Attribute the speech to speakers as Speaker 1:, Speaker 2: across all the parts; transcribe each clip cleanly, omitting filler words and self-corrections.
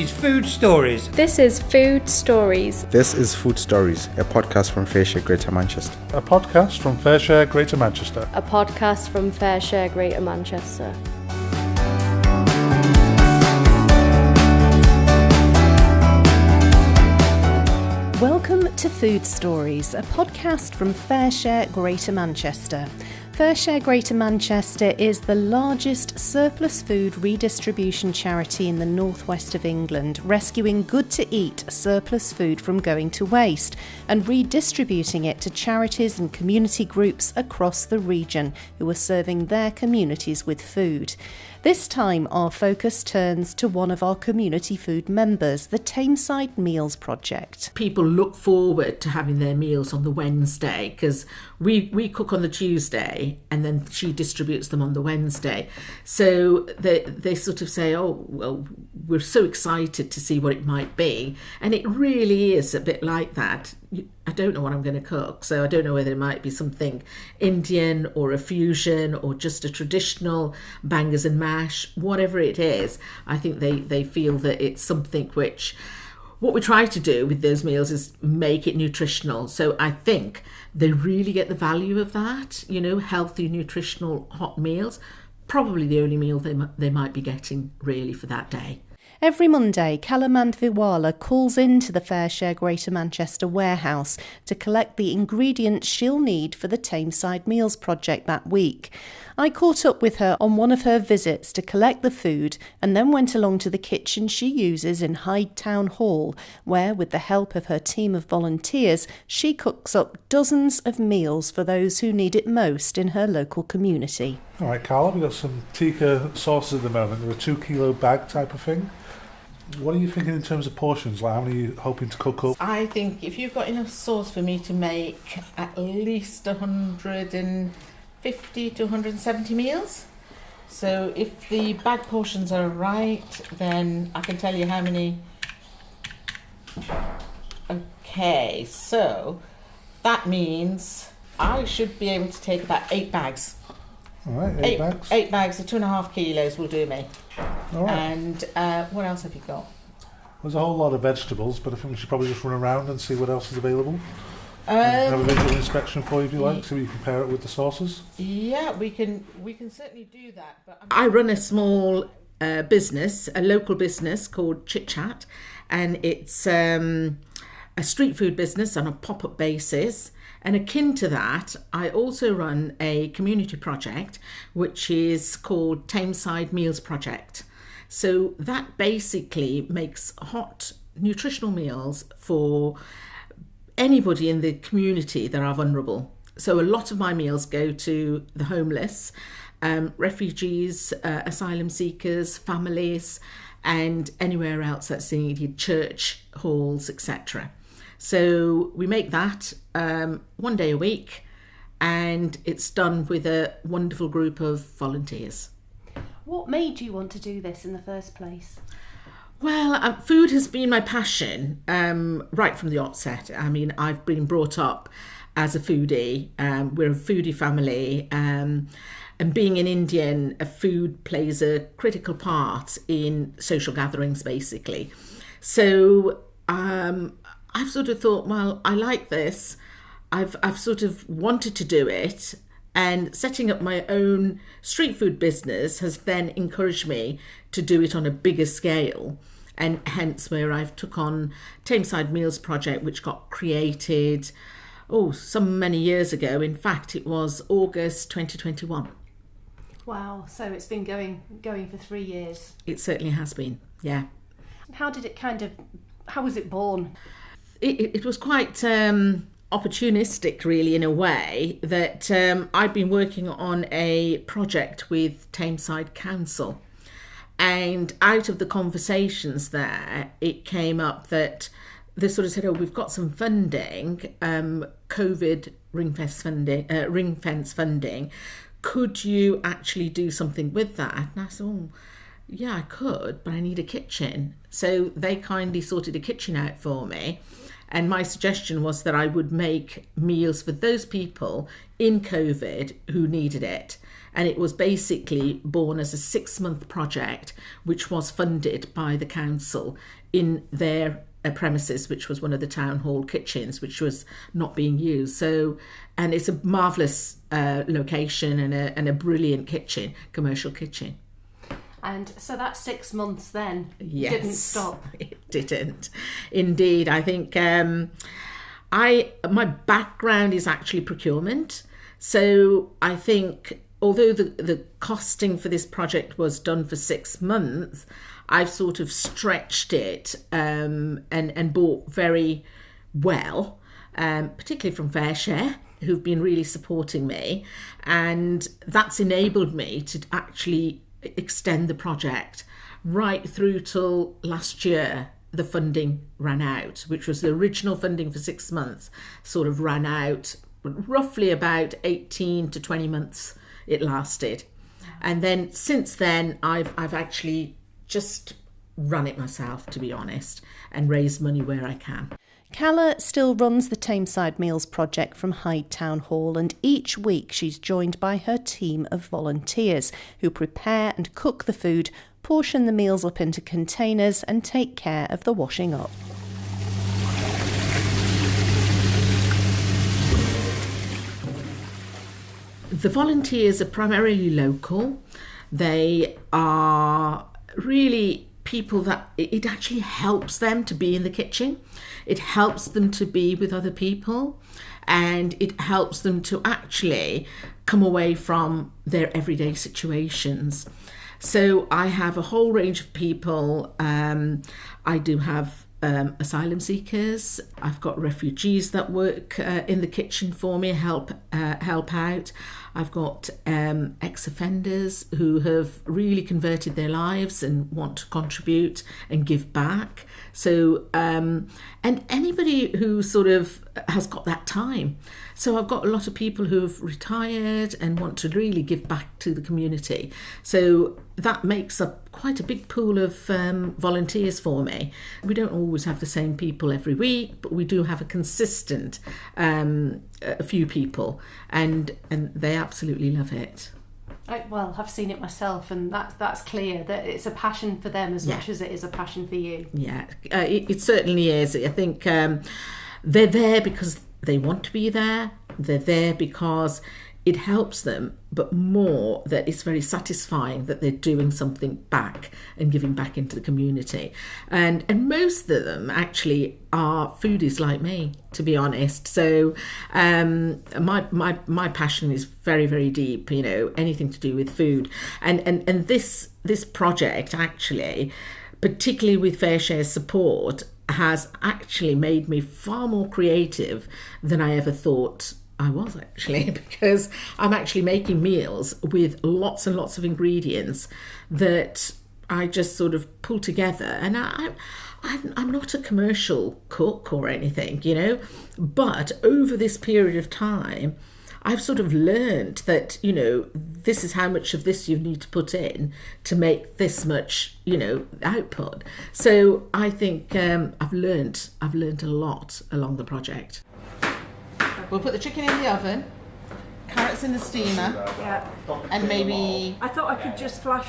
Speaker 1: is Food Stories.
Speaker 2: This is Food Stories.
Speaker 3: This is Food Stories, a podcast from FareShare Greater Manchester.
Speaker 4: A podcast from FareShare Greater Manchester.
Speaker 2: A podcast from FareShare Greater Manchester.
Speaker 5: Welcome to Food Stories, a podcast from FareShare Greater Manchester. FareShare Greater Manchester is the largest surplus food redistribution charity in the northwest of England, rescuing good-to-eat surplus food from going to waste and redistributing it to charities and community groups across the region who are serving their communities with food. This time our focus turns to one of our community food members, the Tameside Meals Project.
Speaker 6: People look forward to having their meals on the Wednesday because we cook on the Tuesday and then she distributes them on the Wednesday. So they sort of say, oh, well, we're so excited to see what it might be. And it really is a bit like that. I don't know what I'm going to cook, so I don't know whether it might be something Indian or a fusion or just a traditional bangers and mash, whatever it is. I think they feel that it's something which, what we try to do with those meals is make it nutritional. So I think they really get the value of that, you know, healthy, nutritional, hot meals. Probably the only meal they might be getting really for that day.
Speaker 5: Every Monday, Mandviwala calls into the FareShare Greater Manchester warehouse to collect the ingredients she'll need for the Tameside Meals Project that week. I caught up with her on one of her visits to collect the food and then went along to the kitchen she uses in Hyde Town Hall, where, with the help of her team of volunteers, she cooks up dozens of meals for those who need it most in her local community.
Speaker 4: All right, Carla, we've got some tikka sauces at the moment. They're a 2 kilo bag type of thing. What are you thinking in terms of portions? Like, how many are you hoping to cook up?
Speaker 6: I think if you've got enough sauce for me to make at least 150 to 170 meals. So if the bag portions are right, then I can tell you how many. Okay, so that means I should be able to take about 8 bags.
Speaker 4: All right, 8 bags.
Speaker 6: 8 bags of 2.5 kilos will do me.
Speaker 4: All right.
Speaker 6: And what else have you got?
Speaker 4: There's a whole lot of vegetables, but I think we should probably just run around and see what else is available. Have a visual inspection for you if you like, so we can compare it with the sauces.
Speaker 6: Yeah, we can certainly do that. But I run a small business, a local business called Chit Chat, and it's a street food business on a pop-up basis. And akin to that, I also run a community project, which is called Tameside Meals Project. So that basically makes hot, nutritional meals for anybody in the community that are vulnerable. So a lot of my meals go to the homeless, refugees, asylum seekers, families, and anywhere else that's needed, church, halls, etc. So we make that 1 day a week, and it's done with a wonderful group of volunteers.
Speaker 5: What made you want to do this in the first place?
Speaker 6: Well, food has been my passion right from the outset. I mean, I've been brought up as a foodie. We're a foodie family. And being an Indian, food plays a critical part in social gatherings, basically. So I've sort of thought, well, I like this. I've sort of wanted to do it, and setting up my own street food business has then encouraged me to do it on a bigger scale, and hence where I've took on Tameside Meals Project, which got created some many years ago. In fact, it was August 2021.
Speaker 5: Wow, so it's been going for 3 years.
Speaker 6: It certainly has been, yeah.
Speaker 5: How was it born?
Speaker 6: It was quite opportunistic, really, in a way, that I'd been working on a project with Tameside Council, and out of the conversations there, it came up that they sort of said, we've got some funding, COVID ring fence funding. Could you actually do something with that? And I said, yeah, I could, but I need a kitchen. So they kindly sorted a kitchen out for me. And my suggestion was that I would make meals for those people in COVID who needed it. And it was basically born as a 6-month project, which was funded by the council in their premises, which was one of the town hall kitchens, which was not being used. So, and it's a marvellous location and a brilliant kitchen, commercial kitchen.
Speaker 5: And so that 6 months then
Speaker 6: Yes,
Speaker 5: didn't stop.
Speaker 6: It didn't. Indeed, I think my background is actually procurement. So I think although the costing for this project was done for 6 months, I've sort of stretched it and bought very well, particularly from FareShare, who've been really supporting me. And that's enabled me to actually extend the project right through till last year. The funding ran out, which was the original funding for 6 months, sort of ran out roughly about 18 to 20 months it lasted. And then since then, I've actually just run it myself, to be honest, and raised money where I can.
Speaker 5: Calla still runs the Tameside Meals Project from Hyde Town Hall, and each week she's joined by her team of volunteers who prepare and cook the food, portion the meals up into containers and take care of the washing up.
Speaker 6: The volunteers are primarily local. They are really people that it actually helps them to be in the kitchen. It helps them to be with other people, and it helps them to actually come away from their everyday situations. So I have a whole range of people. I do have asylum seekers. I've got refugees that work in the kitchen for me, help out. I've got ex-offenders who have really converted their lives and want to contribute and give back. So, and anybody who sort of has got that time. So I've got a lot of people who have retired and want to really give back to the community. So that makes up quite a big pool of volunteers for me. We don't always have the same people every week, but we do have a consistent a few people, and they absolutely love it.
Speaker 5: I've seen it myself, and that's clear that it's a passion for them as much as it is a passion for you.
Speaker 6: Yeah, it certainly is. I think they're there because they want to be there. They're there because it helps them, but more that it's very satisfying that they're doing something back and giving back into the community. And most of them actually are foodies like me, to be honest. So my passion is very, very deep, you know, anything to do with food. And this project actually, particularly with FareShare's support, has actually made me far more creative than I ever thought I was, actually, because I'm actually making meals with lots and lots of ingredients that I just sort of pull together. And I'm not a commercial cook or anything, you know, but over this period of time, I've sort of learned that, you know, this is how much of this you need to put in to make this much, you know, output. So I think I've learned a lot along the project. We'll put the chicken in the oven, carrots in the steamer, and maybe...
Speaker 1: I thought I could just flash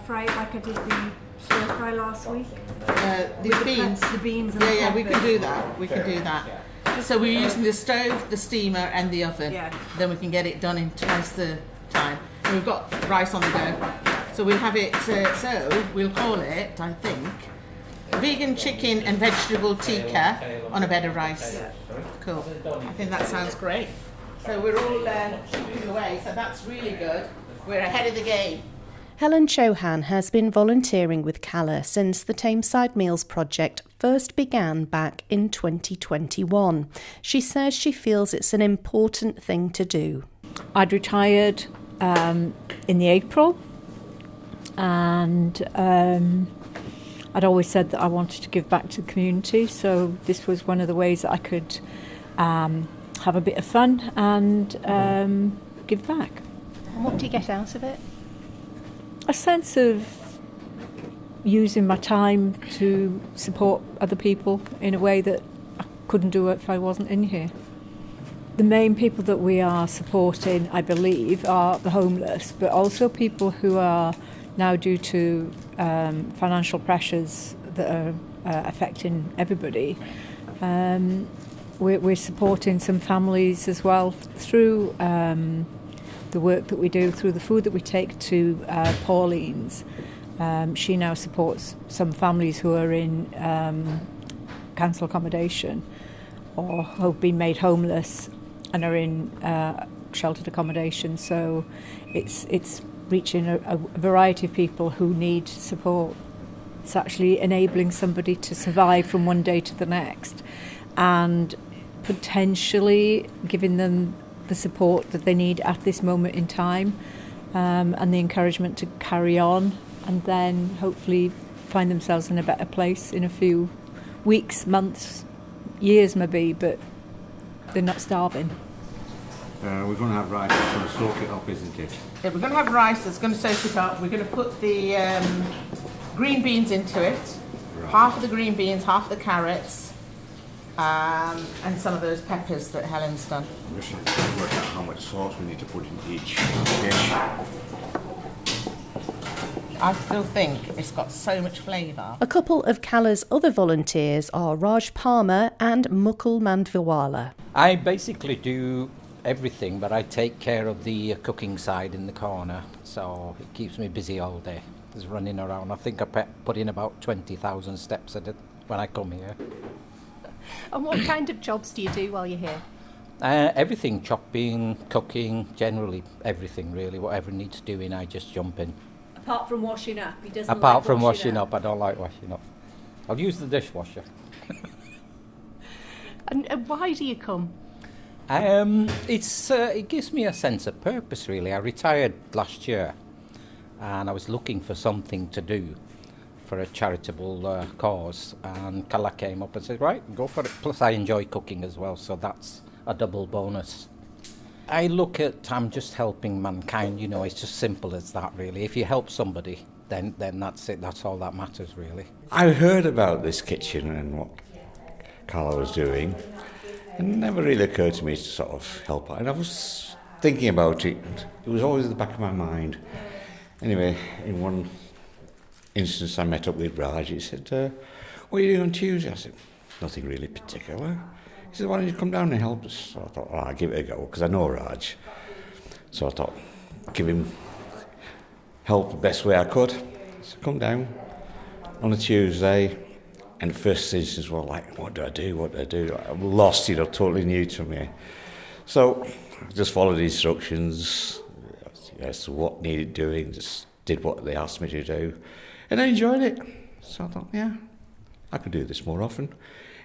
Speaker 1: fry it like I did the stir fry last week.
Speaker 6: The beans?
Speaker 1: The beans and the
Speaker 6: Yeah, we
Speaker 1: peppers.
Speaker 6: can do that. We can do that. So we're using the stove, the steamer, and the oven.
Speaker 1: Yeah.
Speaker 6: Then we can get it done in twice the time. And we've got rice on the go. So we'll have it, so we'll call it, I think, vegan chicken and vegetable tikka on a bed of rice. Cool. I think that sounds great. So we're all chipping away, so that's really good. We're ahead of the game.
Speaker 5: Helen Chauhan has been volunteering with Calla since the Tameside Meals Project first began back in 2021. She says she feels it's an important thing to do.
Speaker 7: I'd retired in the April, and I'd always said that I wanted to give back to the community, so this was one of the ways that I could have a bit of fun and give back.
Speaker 5: And what do you get out of it?
Speaker 7: A sense of using my time to support other people in a way that I couldn't do if I wasn't in here. the main people that we are supporting, I believe, are the homeless, but also people who are now, due to financial pressures that are affecting everybody. We're supporting some families as well through the work that we do, through the food that we take to Pauline's. She now supports some families who are in council accommodation or have been made homeless and are in sheltered accommodation. So it's reaching a variety of people who need support. It's actually enabling somebody to survive from one day to the next and potentially giving them the support that they need at this moment in time, and the encouragement to carry on and then hopefully find themselves in a better place in a few weeks, months, years maybe, but they're not starving.
Speaker 8: We're going to have rice that's going to soak it up, isn't it?
Speaker 6: Yeah, we're going to have rice that's going to soak it up. We're going to put the green beans into it. Right. Half of the green beans, half of the carrots, and some of those peppers that Helen's done.
Speaker 8: We should work out how much sauce we need to put in each dish.
Speaker 6: I still think it's got so much flavour.
Speaker 5: A couple of Cala's other volunteers are Raj Palmer and Mukul Mandviwala.
Speaker 9: I basically do everything, but I take care of the cooking side in the corner, so it keeps me busy all day. Just running around. I think I put in about 20,000 steps a day when I come here.
Speaker 5: And what kind of jobs do you do while you're here?
Speaker 9: Everything, chopping, cooking, generally everything really. Whatever needs doing, I just jump in.
Speaker 5: Apart from washing up, he doesn't
Speaker 9: Apart
Speaker 5: like
Speaker 9: from washing up, I don't like washing up. I'll use the dishwasher.
Speaker 5: And why do you come?
Speaker 9: It gives me a sense of purpose really. I retired last year and I was looking for something to do for a charitable cause, and Cala came up and said, right, go for it. Plus I enjoy cooking as well, so that's a double bonus. I look at, I'm just helping mankind, you know, it's just simple as that really. If you help somebody, then that's it, that's all that matters really.
Speaker 8: I heard about this kitchen and what Carla was doing. It never really occurred to me to sort of help her. And I was thinking about it, it was always in the back of my mind. Anyway, in one instance I met up with Raj. He said, what are you doing on Tuesday? I said, nothing really particular. He said, why don't you come down and help us? So I thought, I'll give it a go, because I know Raj. So I thought, give him help the best way I could. So come down on a Tuesday, and the first instance was like, what do I do? I'm lost, you know, totally new to me. So I just followed the instructions as to what needed doing, just did what they asked me to do, and I enjoyed it. So I thought, yeah, I could do this more often.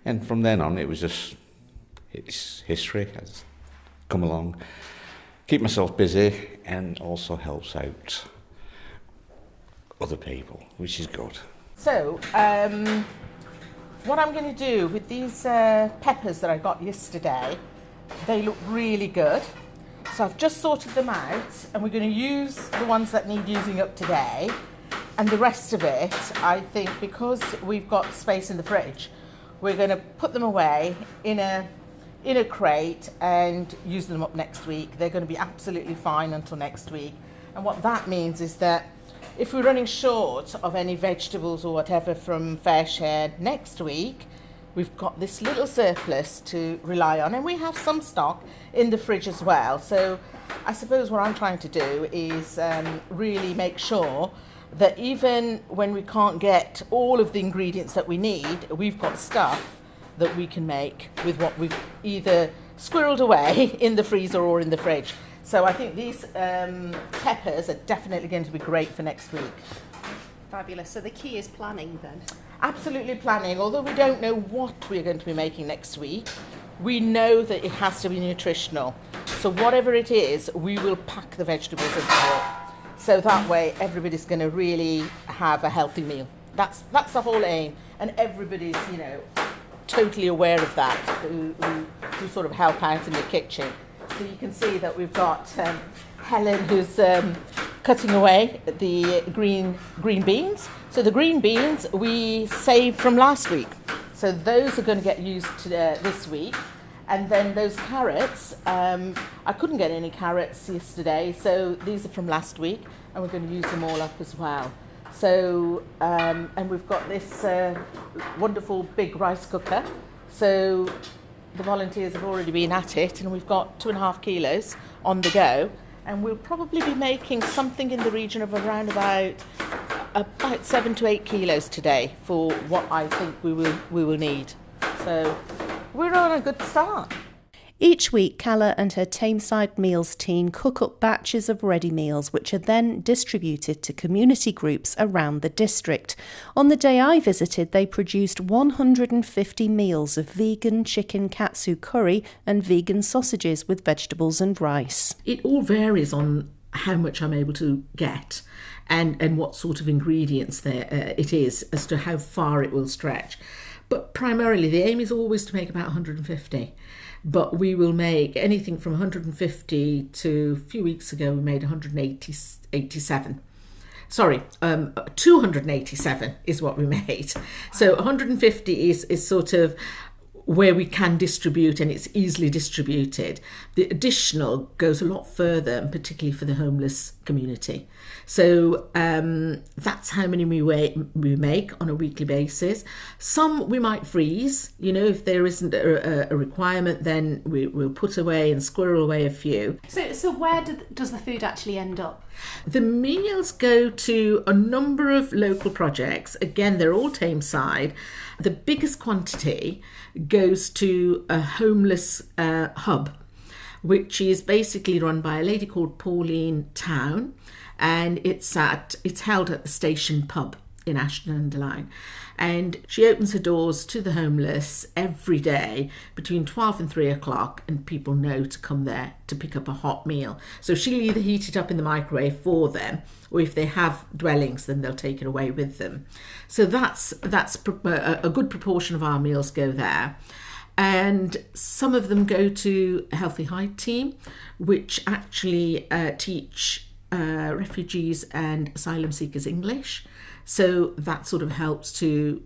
Speaker 8: And from then on, it was just, it's history. I just come along, keep myself busy, and also helps out other people, which is good.
Speaker 6: So, what I'm going to do with these peppers that I got yesterday, they look really good. So I've just sorted them out, and we're going to use the ones that need using up today, and the rest of it, I think, because we've got space in the fridge, we're going to put them away in a crate and use them up next week. They're going to be absolutely fine until next week. And what that means is that if we're running short of any vegetables or whatever from FareShare next week, we've got this little surplus to rely on, and we have some stock in the fridge as well. So I suppose what I'm trying to do is really make sure that even when we can't get all of the ingredients that we need, we've got stuff that we can make with what we've either squirreled away in the freezer or in the fridge. So I think these peppers are definitely going to be great for next week.
Speaker 5: Fabulous. So the key is planning then?
Speaker 6: Absolutely planning. Although we don't know what we're going to be making next week, we know that it has to be nutritional. So whatever it is, we will pack the vegetables into it. So that way everybody's going to really have a healthy meal. That's the whole aim. And everybody's, you know, totally aware of that, who sort of help out in the kitchen. So you can see that we've got Helen, who's cutting away the green beans. So the green beans we saved from last week. So those are going to get used to this week. And then those carrots, I couldn't get any carrots yesterday, so these are from last week, and we're going to use them all up as well. So, and we've got this wonderful big rice cooker. So the volunteers have already been at it, and we've got 2.5 kilos on the go. And we'll probably be making something in the region of around about 7 to 8 kilos today for what I think we will need. So we're on a good start.
Speaker 5: Each week, Calla and her Tameside Meals team cook up batches of ready meals which are then distributed to community groups around the district. On the day I visited, they produced 150 meals of vegan chicken katsu curry and vegan sausages with vegetables and rice.
Speaker 6: It all varies on how much I'm able to get and what sort of ingredients there it is as to how far it will stretch. But primarily the aim is always to make about 150. But we will make anything from 150 to a few weeks ago we made 187. Sorry, 287 is what we made. So 150 is sort of where we can distribute and it's easily distributed. The additional goes a lot further, and particularly for the homeless community. So that's how many we make on a weekly basis. Some we might freeze, if there isn't a requirement, then we'll put away and squirrel away a few.
Speaker 5: So where does the food actually end up?
Speaker 6: The meals go to a number of local projects. Again, they're all Tameside. The biggest quantity goes to a homeless hub, which is basically run by a lady called Pauline Town, and it's held at the Station Pub in Ashton-under-Lyne. And she opens her doors to the homeless every day between 12 and 3 o'clock, and people know to come there to pick up a hot meal. So she'll either heat it up in the microwave for them, or if they have dwellings, then they'll take it away with them. So that's a good proportion of our meals go there. And some of them go to a Healthy Hyde team, which actually teach refugees and asylum seekers English. So that sort of helps to,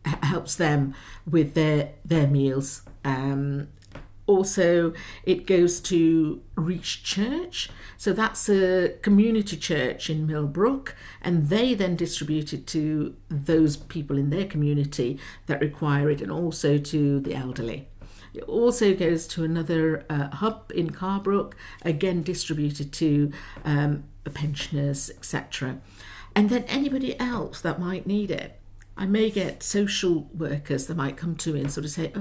Speaker 6: helps them with their meals. Also, it goes to Reach Church. So that's a community church in Millbrook, and they then distribute it to those people in their community that require it, and also to the elderly. It also goes to another hub in Carbrook, again distributed to pensioners, etc. And then anybody else that might need it. I may get social workers that might come to me and sort of say,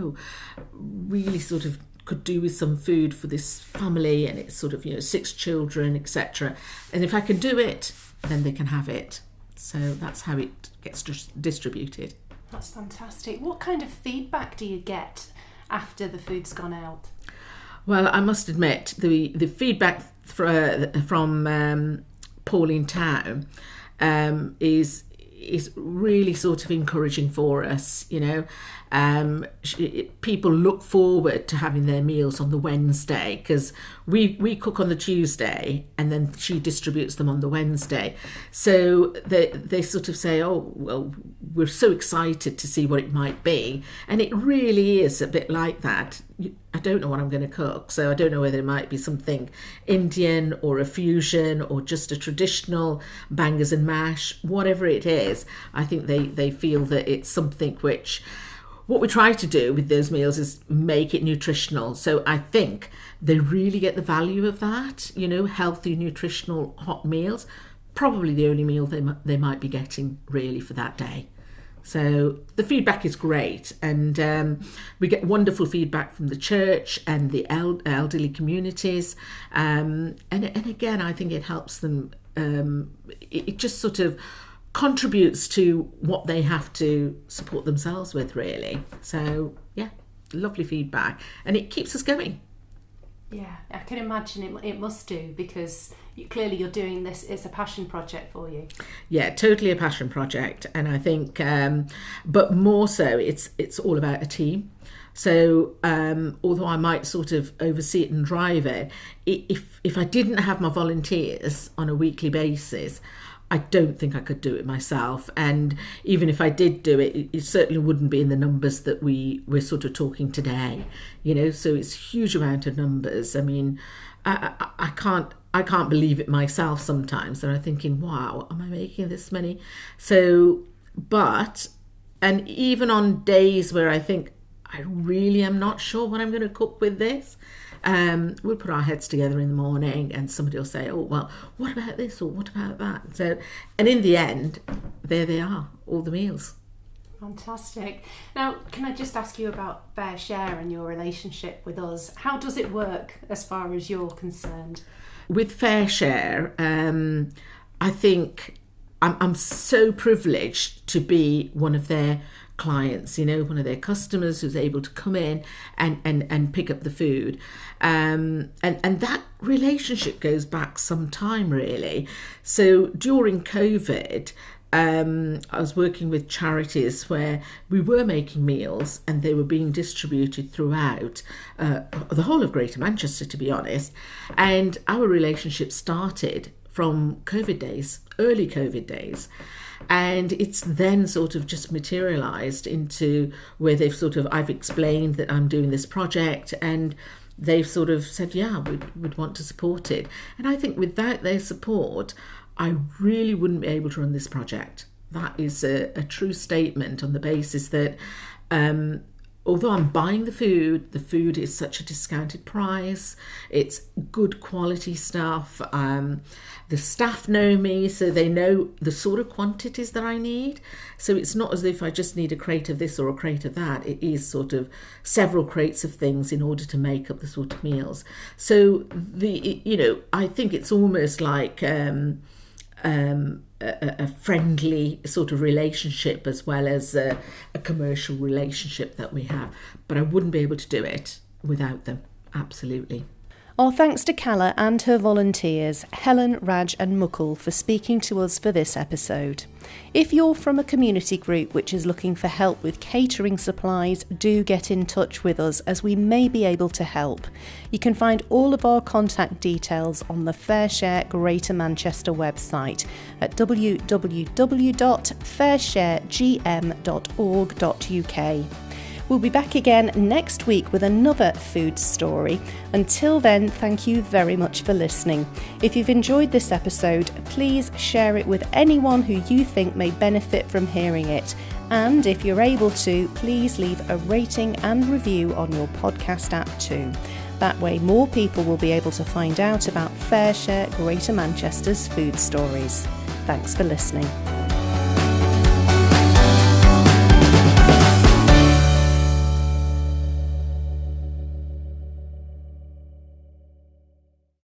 Speaker 6: really sort of could do with some food for this family, and it's sort of 6 children, etc. And if I can do it, then they can have it. So that's how it gets distributed.
Speaker 5: That's fantastic. What kind of feedback do you get after the food's gone out?
Speaker 6: Well, I must admit the feedback from Pauline Town is really sort of encouraging for us. People look forward to having their meals on the Wednesday, because we cook on the Tuesday and then she distributes them on the Wednesday. So they sort of say, we're so excited to see what it might be. And it really is a bit like that. I don't know what I'm going to cook, so I don't know whether it might be something Indian or a fusion or just a traditional bangers and mash, whatever it is. I think they feel that it's something which, what we try to do with those meals is make it nutritional. So I think they really get the value of that, healthy, nutritional, hot meals. Probably the only meal they might be getting really for that day. So the feedback is great, and we get wonderful feedback from the church and the elderly communities. And again, I think it helps them. It just sort of contributes to what they have to support themselves with, really. So yeah, lovely feedback, and it keeps us going.
Speaker 5: Yeah, I can imagine it must do, because clearly you're doing this, it's a passion project for you.
Speaker 6: Yeah, totally a passion project. And I think, but more so, it's all about a team. So although I might sort of oversee it and drive it, if I didn't have my volunteers on a weekly basis, I don't think I could do it myself. And even if I did do it, it certainly wouldn't be in the numbers that we're sort of talking today, you know, so it's a huge amount of numbers. I mean, I can't believe it myself sometimes, and I'm thinking, wow, am I making this many? So, and even on days where I think I really am not sure what I'm going to cook with this, we'll put our heads together in the morning and somebody will say, oh, well, what about this or what about that? So, and in the end, there they are, all the meals.
Speaker 5: Fantastic. Now, can I just ask you about FareShare and your relationship with us? How does it work as far as you're concerned?
Speaker 6: With FareShare, I think I'm so privileged to be one of their clients, you know, one of their customers who's able to come in and pick up the food. And that relationship goes back some time, really. So during COVID, I was working with charities where we were making meals and they were being distributed throughout the whole of Greater Manchester, to be honest. And our relationship started from COVID days, early COVID days. And it's then sort of just materialised into where I've explained that I'm doing this project and they've sort of said, yeah, we'd want to support it. And I think without their support, I really wouldn't be able to run this project. That is a true statement on the basis that although I'm buying the food is such a discounted price, it's good quality stuff. The staff know me, so they know the sort of quantities that I need. So it's not as if I just need a crate of this or a crate of that. It is sort of several crates of things in order to make up the sort of meals. So I think it's almost like a friendly sort of relationship as well as a commercial relationship that we have. But I wouldn't be able to do it without them, absolutely.
Speaker 5: Our thanks to Calla and her volunteers, Helen, Raj and Mukul, for speaking to us for this episode. If you're from a community group which is looking for help with catering supplies, do get in touch with us as we may be able to help. You can find all of our contact details on the FareShare Greater Manchester website at www.faresharegm.org.uk. We'll be back again next week with another food story. Until then, thank you very much for listening. If you've enjoyed this episode, please share it with anyone who you think may benefit from hearing it. And if you're able to, please leave a rating and review on your podcast app too. That way more people will be able to find out about FareShare Greater Manchester's food stories. Thanks for listening.